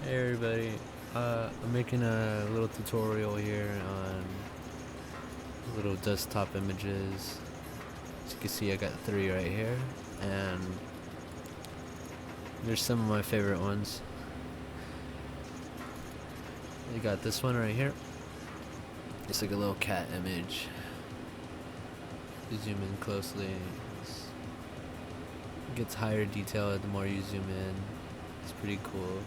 Hey everybody, I'm making a little tutorial here on little desktop images. As you can see, I got 3 right here, and there's some of my favorite ones. You got this one right here. It's like a little cat image. You zoom in closely. It gets higher detail the more you zoom in. It's pretty cool.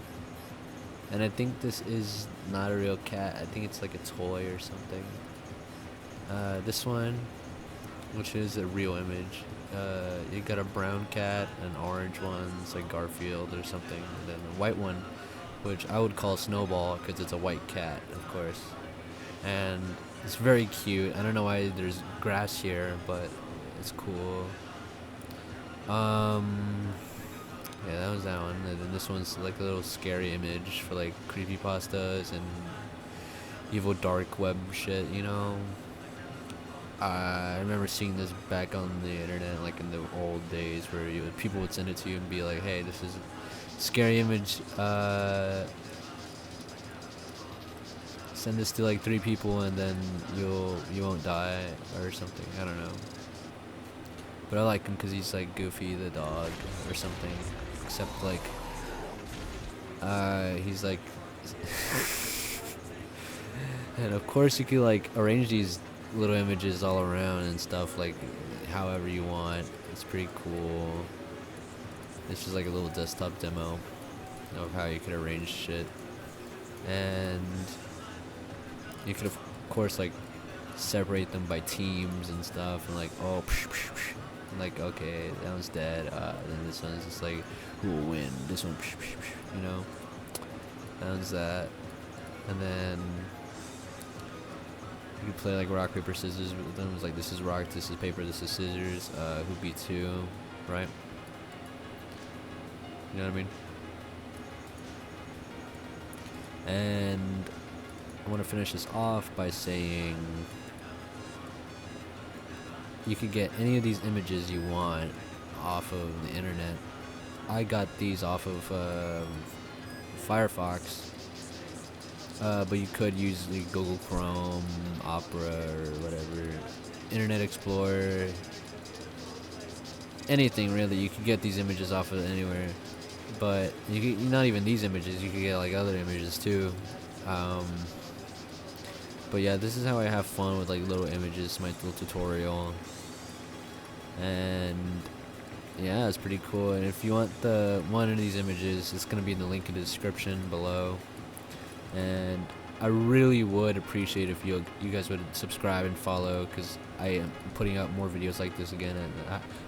And I think this is not a real cat. I think it's like a toy or something. This one, which is a real image, you got a brown cat, an orange one, it's like Garfield or something, and then a white one, which I would call Snowball because it's a white cat, of course. And it's very cute. I don't know why there's grass here, but it's cool. Yeah, that was that one. And then this one's like a little scary image for like creepypastas and evil dark web shit, you know? I remember seeing this back on the internet, like in the old days, where people would send it to you and be like, "Hey, this is a scary image. Send this to like 3 people, and then you won't die or something." I don't know, but I like him because he's like Goofy the dog or something. Except like, he's like, and of course you could like arrange these little images all around and stuff like however you want. It's pretty cool. This is like a little desktop demo of how you could arrange shit, and you could of course like separate them by teams and stuff, and like, oh, and like, okay, that one's dead, then this one's just like, who will win, this one, you know, that one's that. And then you could play like rock, paper, scissors. Then it was like, this is rock, this is paper, this is scissors. Who beats who, right? You know what I mean? And I want to finish this off by saying you could get any of these images you want off of the internet. I got these off of Firefox. But you could use the Google Chrome, Opera, or whatever, Internet Explorer, anything really. You could get these images off of anywhere. But you could, not even these images, you could get like other images too. But yeah, this is how I have fun with like little images, my little tutorial. And yeah, it's pretty cool. And if you want the one of these images, it's gonna be in the link in the description below. And I really would appreciate if you guys would subscribe and follow, because I am putting out more videos like this again, and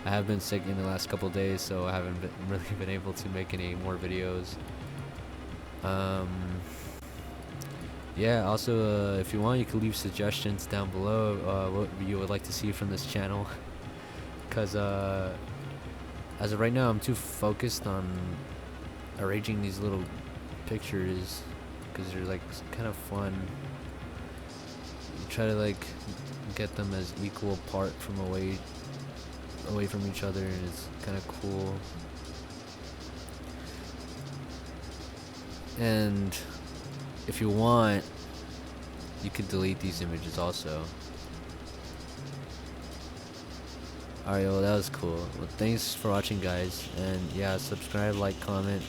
I have been sick in the last couple of days, so I haven't really been able to make any more videos. Yeah, also, if you want, you can leave suggestions down below, what you would like to see from this channel, because as of right now, I'm too focused on arranging these little pictures, because they're like kind of fun. You try to like get them as equal part from away from each other, and it's kind of cool. And if you want, you could delete these images also. Alright, well, that was cool. Well, thanks for watching, guys, and yeah, subscribe, like, comment.